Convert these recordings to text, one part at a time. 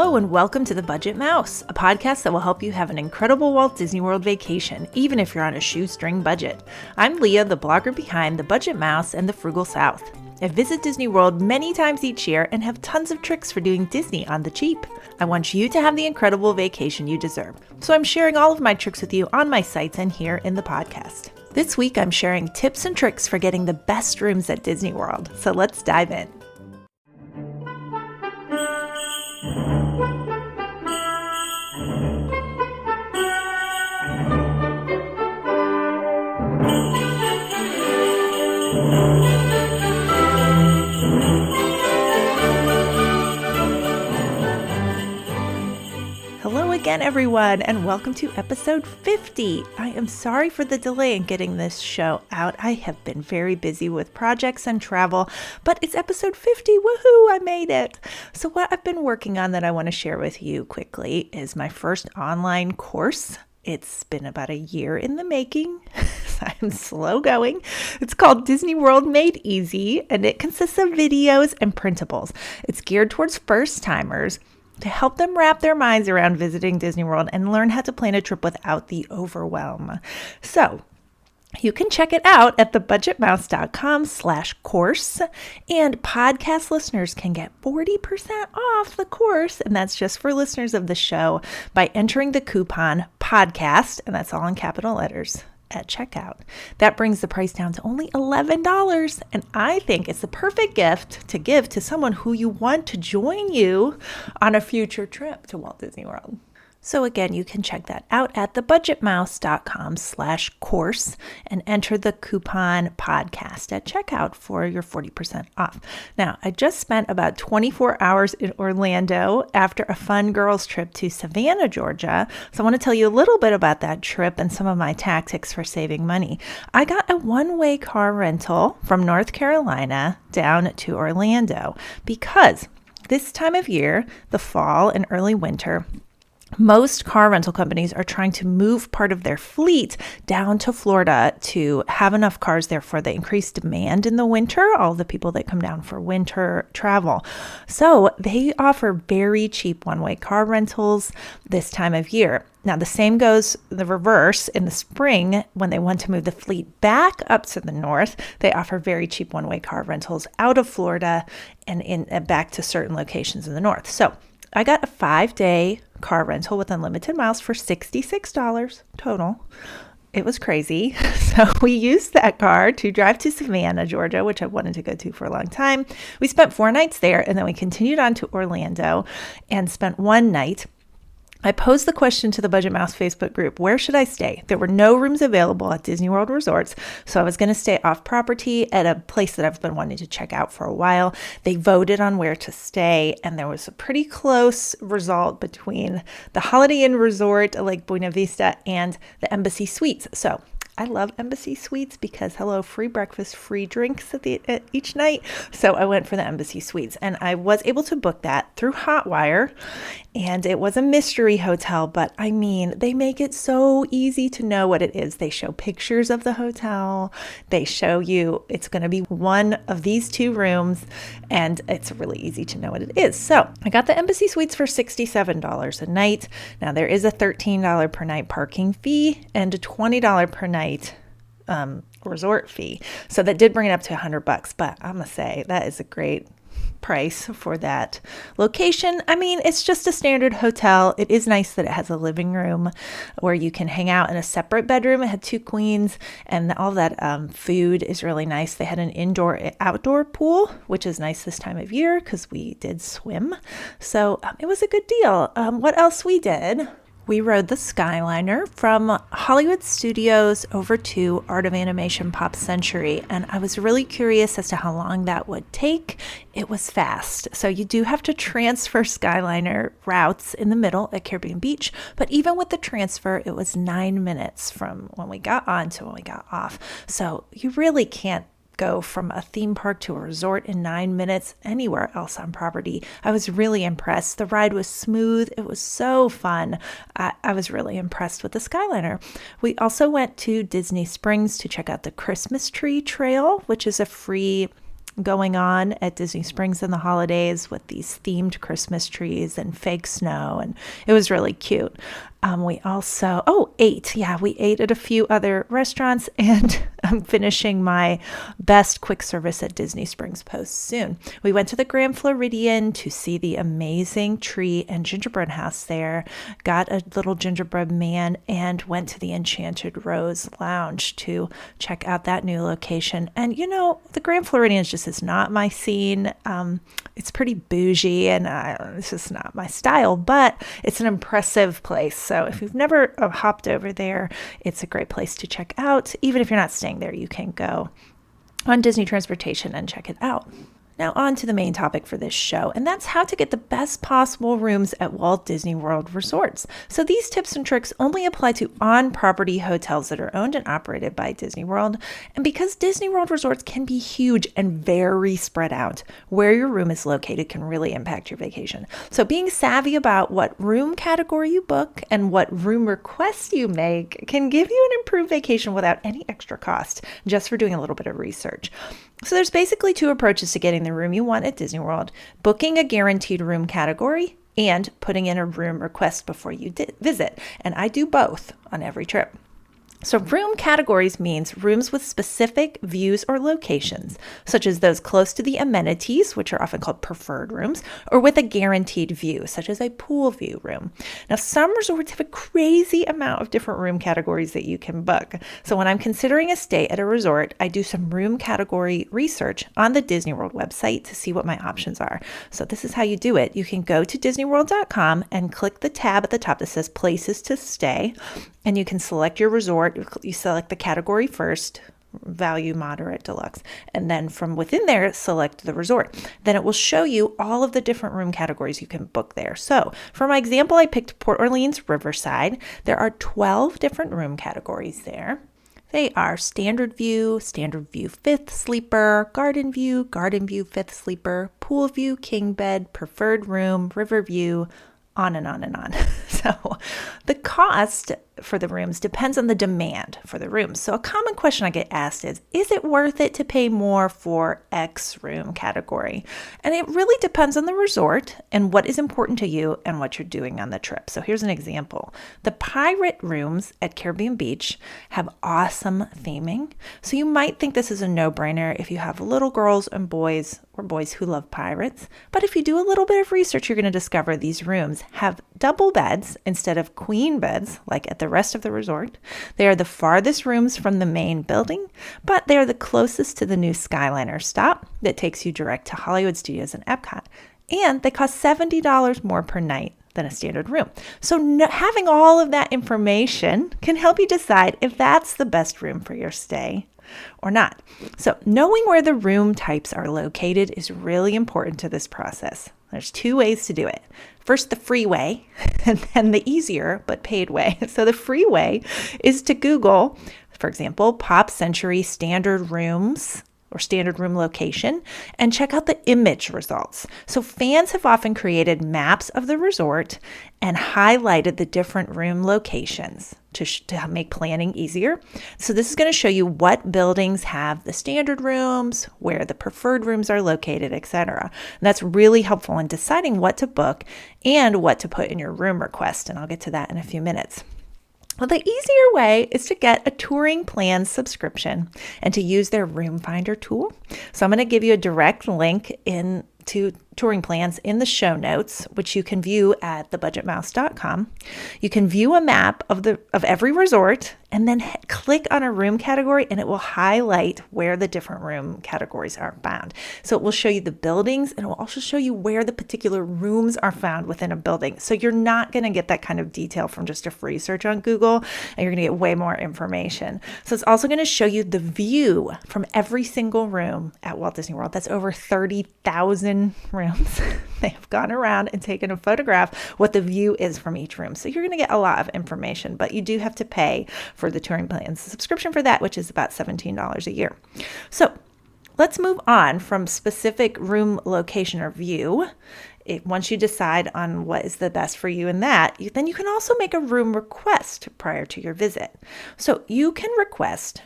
Hello and welcome to The Budget Mouse, a podcast that will help you have an incredible Walt Disney World vacation, even if you're on a shoestring budget. I'm Leah, the blogger behind The Budget Mouse and The Frugal South. I visit Disney World many times each year and have tons of tricks for doing Disney on the cheap. I want you to have the incredible vacation you deserve, so I'm sharing all of my tricks with you on my sites and here in the podcast. This week I'm sharing tips and tricks for getting the best rooms at Disney World, so let's dive in. Hello again, everyone, and welcome to episode 50. I am sorry for the delay in getting this show out. I have been very busy with projects and travel, but it's episode 50. Woohoo, I made it. So what I've been working on that I want to share with you quickly is my first online course. It's been about a year in the making. I'm slow going. It's called Disney World Made Easy, and it consists of videos and printables. It's geared towards first-timers to help them wrap their minds around visiting Disney World and learn how to plan a trip without the overwhelm. So you can check it out at thebudgetmouse.com/course, and podcast listeners can get 40% off the course, and that's just for listeners of the show, by entering the coupon podcast, and that's all in capital letters, at checkout. That brings the price down to only $11, and I think it's the perfect gift to give to someone who you want to join you on a future trip to Walt Disney World. So again, you can check that out at thebudgetmouse.com/course and enter the coupon podcast at checkout for your 40% off. Now, I just spent about 24 hours in Orlando after a fun girls trip to Savannah, Georgia. So I want to tell you a little bit about that trip and some of my tactics for saving money. I got a one-way car rental from North Carolina down to Orlando because this time of year, the fall and early winter, most car rental companies are trying to move part of their fleet down to Florida to have enough cars there for the increased demand in the winter, all the people that come down for winter travel. So they offer very cheap one-way car rentals this time of year. Now, the same goes the reverse in the spring when they want to move the fleet back up to the north. They offer very cheap one-way car rentals out of Florida and back to certain locations in the north. So I got a 5-day car rental with unlimited miles for $66 total. It was crazy. So we used that car to drive to Savannah, Georgia, which I wanted to go to for a long time. We spent 4 nights there, and then we continued on to Orlando and spent 1 night. I posed the question to the Budget Mouse Facebook group, where should I stay? There were no rooms available at Disney World resorts, so I was going to stay off property at a place that I've been wanting to check out for a while. They voted on where to stay, and there was a pretty close result between the Holiday Inn Resort, Lake Buena Vista, and the Embassy Suites. So I love Embassy Suites because, hello, free breakfast, free drinks at each night. So I went for the Embassy Suites, and I was able to book that through Hotwire, and it was a mystery hotel, but I mean, they make it so easy to know what it is. They show pictures of the hotel. They show you it's going to be one of these 2 rooms, and it's really easy to know what it is. So I got the Embassy Suites for $67 a night. Now, there is a $13 per night parking fee and a $20 per night resort fee. So that did bring it up to $100, but I'm gonna say that is a great price for that location. I mean, it's just a standard hotel. It is nice that it has a living room where you can hang out in a separate bedroom. It had 2 queens, and all that food is really nice. They had an indoor-outdoor pool, which is nice this time of year because we did swim. So it was a good deal. What else we did? We rode the Skyliner from Hollywood Studios over to Art of Animation Pop Century, and I was really curious as to how long that would take. It was fast. So you do have to transfer Skyliner routes in the middle at Caribbean Beach, but even with the transfer, it was 9 minutes from when we got on to when we got off. So you really can't go from a theme park to a resort in 9 minutes anywhere else on property. I was really impressed. The ride was smooth. It was so fun. I was really impressed with the Skyliner. We also went to Disney Springs to check out the Christmas Tree Trail, which is a free going on at Disney Springs in the holidays with these themed Christmas trees and fake snow, and it was really cute. We also ate. Yeah, we ate at a few other restaurants, and I'm finishing my best quick service at Disney Springs Post soon. We went to the Grand Floridian to see the amazing tree and gingerbread house there, got a little gingerbread man, and went to the Enchanted Rose Lounge to check out that new location. And the Grand Floridian is not my scene. It's pretty bougie, and it's just not my style, but it's an impressive place. So if you've never hopped over there, it's a great place to check out. Even if you're not staying there, you can go on Disney Transportation and check it out. Now on to the main topic for this show, and that's how to get the best possible rooms at Walt Disney World resorts. So these tips and tricks only apply to on-property hotels that are owned and operated by Disney World. And because Disney World resorts can be huge and very spread out, where your room is located can really impact your vacation. So being savvy about what room category you book and what room requests you make can give you an improved vacation without any extra cost, just for doing a little bit of research. So there's basically two approaches to getting the room you want at Disney World: booking a guaranteed room category and putting in a room request before you visit. And I do both on every trip. So room categories means rooms with specific views or locations, such as those close to the amenities, which are often called preferred rooms, or with a guaranteed view, such as a pool view room. Now, some resorts have a crazy amount of different room categories that you can book. So when I'm considering a stay at a resort, I do some room category research on the Disney World website to see what my options are. So this is how you do it. You can go to disneyworld.com and click the tab at the top that says Places to Stay, and you can select your resort. You select the category first, value, moderate, deluxe, and then from within there, select the resort. Then it will show you all of the different room categories you can book there. So for my example, I picked Port Orleans Riverside. There are 12 different room categories there. They are Standard View, Fifth Sleeper, Garden View, Fifth Sleeper, Pool View, King Bed, Preferred Room, River View, on and on and on. So the cost for the rooms depends on the demand for the rooms. So a common question I get asked is it worth it to pay more for X room category? And it really depends on the resort and what is important to you and what you're doing on the trip. So here's an example. The Pirate rooms at Caribbean Beach have awesome theming. So you might think this is a no-brainer if you have little girls and boys, or boys who love pirates. But if you do a little bit of research, you're going to discover these rooms have double beds instead of queen beds like at the rest of the resort. They are the farthest rooms from the main building, but they are the closest to the new Skyliner stop that takes you direct to Hollywood Studios and Epcot. And they cost $70 more per night than a standard room. So having all of that information can help you decide if that's the best room for your stay or not. So knowing where the room types are located is really important to this process. There's two ways to do it. First, the free way, and then the easier but paid way. So the free way is to Google, for example, Pop Century standard rooms or standard room location, and check out the image results. So fans have often created maps of the resort and highlighted the different room locations to make planning easier. So this is going to show you what buildings have the standard rooms, where the preferred rooms are located, etc. And that's really helpful in deciding what to book and what to put in your room request. And I'll get to that in a few minutes. Well, the easier way is to get a Touring Plans subscription and to use their Room Finder tool. So I'm going to give you a direct link to Touring Plans in the show notes, which you can view at thebudgetmouse.com. You can view a map of every resort and then click on a room category, and it will highlight where the different room categories are found. So it will show you the buildings, and it will also show you where the particular rooms are found within a building. So you're not going to get that kind of detail from just a free search on Google, and you're going to get way more information. So it's also going to show you the view from every single room at Walt Disney World. That's over 30,000 rooms. They have gone around and taken a photograph what the view is from each room. So you're going to get a lot of information, but you do have to pay for the Touring Plans subscription for that, which is about $17 a year. So let's move on from specific room location or view. Once you decide on what is the best for you in that, then you can also make a room request prior to your visit. So you can request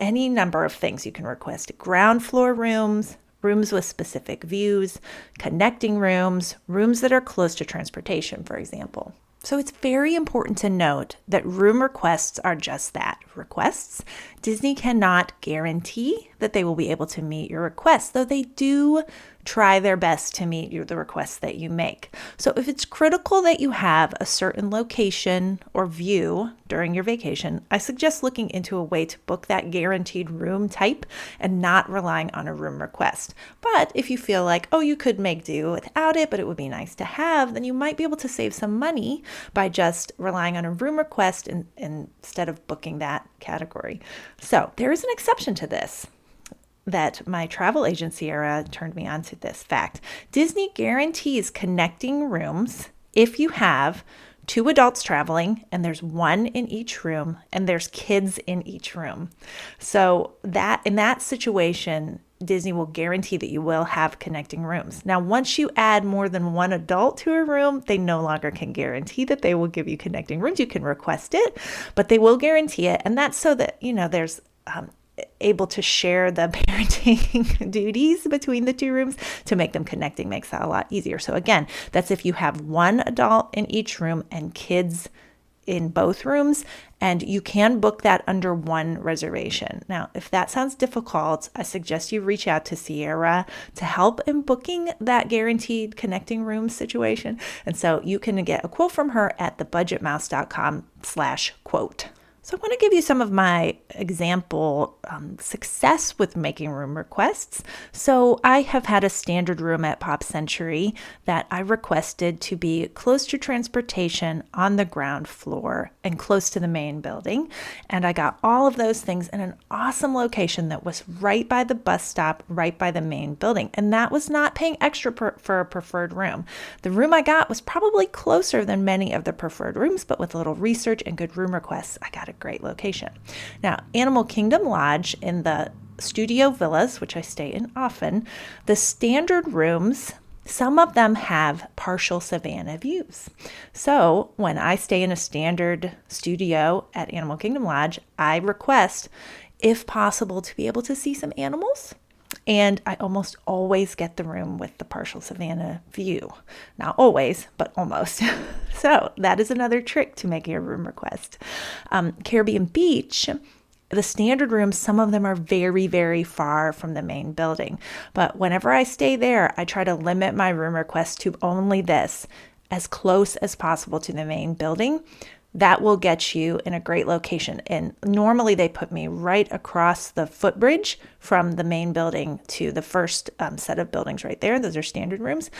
any number of things. You can request ground floor rooms, rooms with specific views, connecting rooms, rooms that are close to transportation, for example. So it's very important to note that room requests are just that, requests. Disney cannot guarantee that they will be able to meet your requests, though they do try their best to meet the requests that you make. So if it's critical that you have a certain location or view during your vacation, I suggest looking into a way to book that guaranteed room type and not relying on a room request. But if you feel like, oh, you could make do without it, but it would be nice to have, then you might be able to save some money by just relying on a room request instead of booking that category. So there is an exception to this that my travel agency era turned me on to this fact. Disney guarantees connecting rooms if you have 2 adults traveling and there's 1 in each room and there's kids in each room. So that in that situation, Disney will guarantee that you will have connecting rooms. Now, once you add more than 1 adult to a room, they no longer can guarantee that they will give you connecting rooms. You can request it, but they will guarantee it. And that's so that, there's able to share the parenting duties between the 2 rooms to make them connecting makes that a lot easier. So again, that's if you have 1 adult in each room and kids in both rooms, and you can book that under 1 reservation. Now, if that sounds difficult, I suggest you reach out to Sierra to help in booking that guaranteed connecting room situation. And so you can get a quote from her at thebudgetmouse.com/quote. So I want to give you some of my example success with making room requests. So I have had a standard room at Pop Century that I requested to be close to transportation on the ground floor and close to the main building. And I got all of those things in an awesome location that was right by the bus stop, right by the main building. And that was not paying extra for a preferred room. The room I got was probably closer than many of the preferred rooms, but with a little research and good room requests, I got a great location. Now, Animal Kingdom Lodge in the Studio Villas, which I stay in often, the standard rooms, some of them have partial Savannah views. So when I stay in a standard studio at Animal Kingdom Lodge, I request, if possible, to be able to see some animals. And I almost always get the room with the partial Savannah view. Not always, but almost. So that is another trick to making a room request. Caribbean Beach, the standard rooms, some of them are very, very far from the main building. But whenever I stay there, I try to limit my room request to only this, as close as possible to the main building. That will get you in a great location. And normally they put me right across the footbridge from the main building to the first set of buildings right there. Those are standard rooms.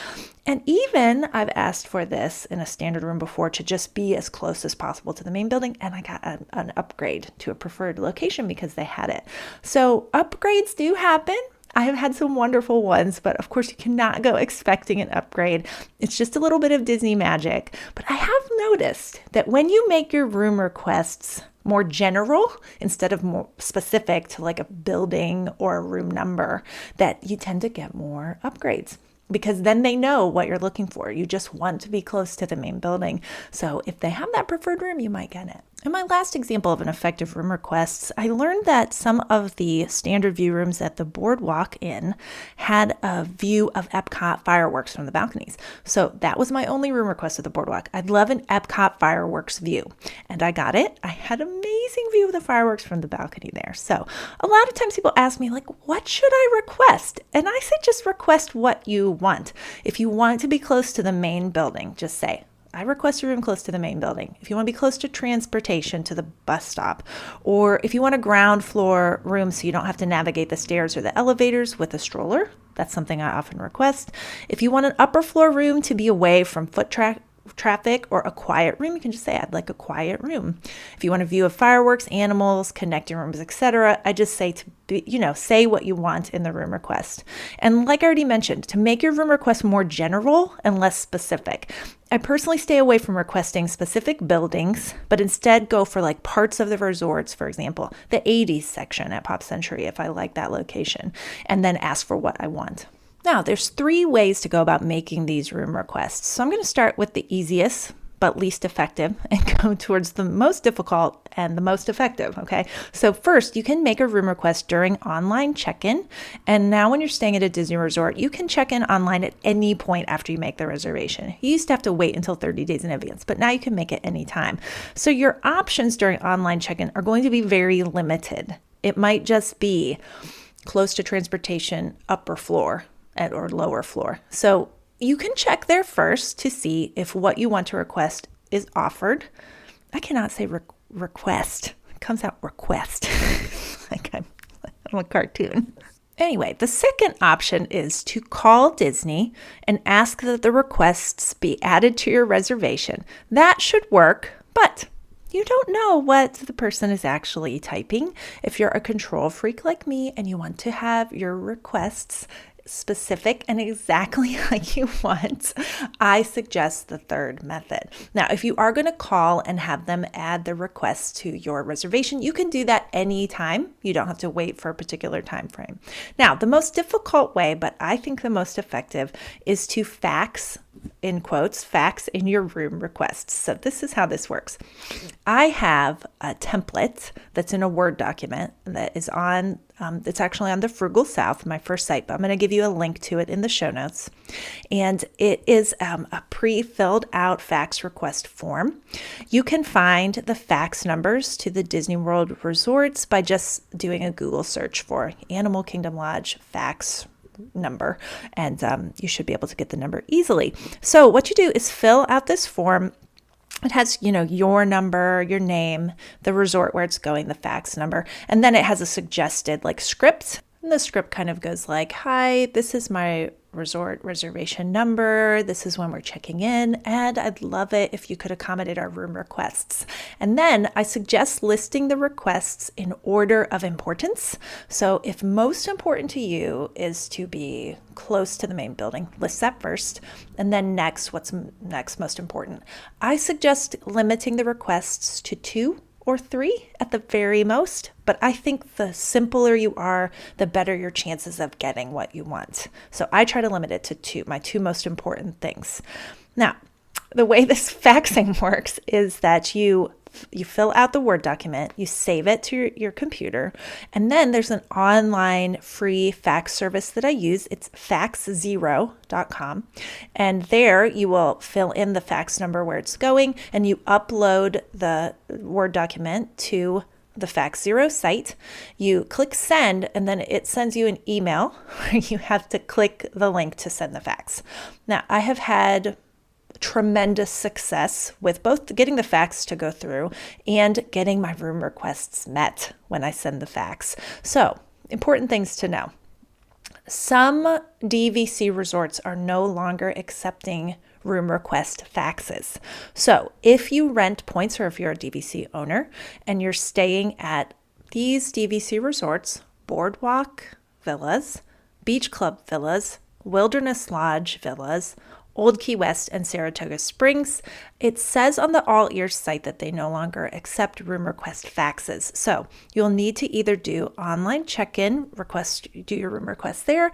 And even I've asked for this in a standard room before to just be as close as possible to the main building. And I got an upgrade to a preferred location because they had it. So upgrades do happen. I have had some wonderful ones, but of course you cannot go expecting an upgrade. It's just a little bit of Disney magic. But I have noticed that when you make your room requests more general instead of more specific to like a building or a room number, that you tend to get more upgrades. Because then they know what you're looking for. You just want to be close to the main building. So if they have that preferred room, you might get it. In my last example of an effective room request, I learned that some of the standard view rooms at the Boardwalk Inn had a view of Epcot fireworks from the balconies. So that was my only room request at the Boardwalk. I'd love an Epcot fireworks view. And I got it. I had an amazing view of the fireworks from the balcony there. So a lot of times people ask me, like, what should I request? And I say just request what you want. If you want to be close to the main building, just say, I request a room close to the main building. If you want to be close to transportation to the bus stop, or if you want a ground floor room so you don't have to navigate the stairs or the elevators with a stroller, that's something I often request. If you want an upper floor room to be away from foot traffic or a quiet room, you can just say, I'd like a quiet room. If you want a view of fireworks, animals, connecting rooms, etc., I just say to be, say what you want in the room request. And like I already mentioned, to make your room request more general and less specific, I personally stay away from requesting specific buildings, but instead go for like parts of the resorts, for example, the 80s section at Pop Century if I like that location, and then ask for what I want. Now, there's 3 ways to go about making these room requests. So I'm going to start with the easiest, but least effective and go towards the most difficult and the most effective, okay? So first, you can make a room request during online check-in. And now when you're staying at a Disney resort, you can check in online at any point after you make the reservation. You used to have to wait until 30 days in advance, but now you can make it anytime. So your options during online check-in are going to be very limited. It might just be close to transportation, upper floor or lower floor. So you can check there first to see if what you want to request is offered. I cannot say request. It comes out request. Like I'm a cartoon. Anyway, the second option is to call Disney and ask that the requests be added to your reservation. That should work, but you don't know what the person is actually typing. If you're a control freak like me and you want to have your requests specific and exactly like you want, I suggest the third method. Now, if you are going to call and have them add the request to your reservation, you can do that anytime. You don't have to wait for a particular time frame. Now, the most difficult way, but I think the most effective, is to fax, in quotes, fax in your room requests. So this is how this works. I have a template that's in a Word document that is on, it's actually on the Frugal South, my first site, but I'm going to give you a link to it in the show notes. And it is a pre-filled out fax request form. You can find the fax numbers to the Disney World resorts by just doing a Google search for Animal Kingdom Lodge fax number, and you should be able to get the number easily. So what you do is fill out this form. It has, your number, your name, the resort where it's going, the fax number, and then it has a suggested script. And the script kind of goes like, "Hi, this is my resort reservation number. This is when we're checking in, and I'd love it if you could accommodate our room requests." And then I suggest listing the requests in order of importance. So if most important to you is to be close to the main building, list that first. And then next, what's next most important? I suggest limiting the requests to 2 or 3 at the very most, but I think the simpler you are, the better your chances of getting what you want. So I try to limit it to 2, my 2 most important things. Now, the way this faxing works is that you fill out the Word document, you save it to your computer, and then there's an online free fax service that I use. It's faxzero.com, and there you will fill in the fax number where it's going, and you upload the Word document to the FaxZero site. You click send, and then it sends you an email where you have to click the link to send the fax. Now, I have had tremendous success with both getting the fax to go through and getting my room requests met when I send the fax. So, important things to know. Some DVC resorts are no longer accepting room request faxes. So, if you rent points or if you're a DVC owner and you're staying at these DVC resorts, Boardwalk Villas, Beach Club Villas, Wilderness Lodge Villas, Old Key West, and Saratoga Springs, it says on the All Ears site that they no longer accept room request faxes. So you'll need to either do online check-in, do your room request there,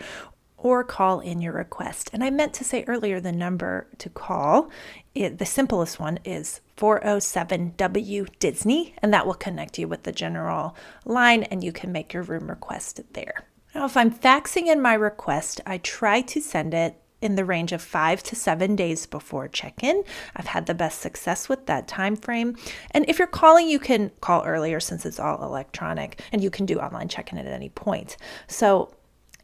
or call in your request. And I meant to say earlier the number to call, the simplest one is 407-WDisney, and that will connect you with the general line, and you can make your room request there. Now, if I'm faxing in my request, I try to send it in the range of 5 to 7 days before check-in. I've had the best success with that time frame. And if you're calling, you can call earlier since it's all electronic, and you can do online check-in at any point. So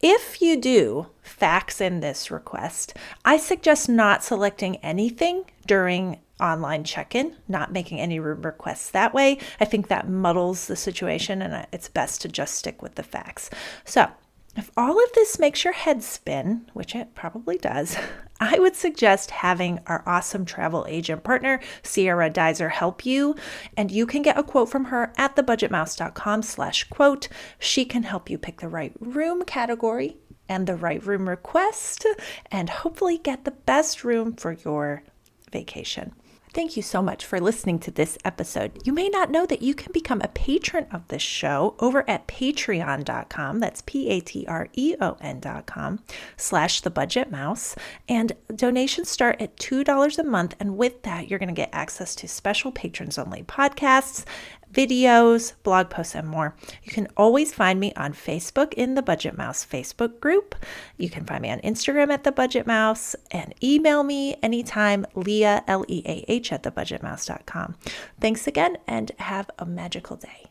if you do fax in this request, I suggest not selecting anything during online check-in, not making any room requests that way. I think that muddles the situation, and it's best to just stick with the fax. So if all of this makes your head spin, which it probably does, I would suggest having our awesome travel agent partner, Sierra Dizer, help you. And you can get a quote from her at thebudgetmouse.com/quote. She can help you pick the right room category and the right room request, and hopefully get the best room for your vacation. Thank you so much for listening to this episode. You may not know that you can become a patron of this show over at patreon.com. That's patreon.com/thebudgetmouse. And donations start at $2 a month. And with that, you're going to get access to special patrons-only podcasts, videos, blog posts, and more. You can always find me on Facebook in the Budget Mouse Facebook group. You can find me on Instagram at the Budget Mouse, and email me anytime, Leah, Leah, @thebudgetmouse.com. Thanks again, and have a magical day.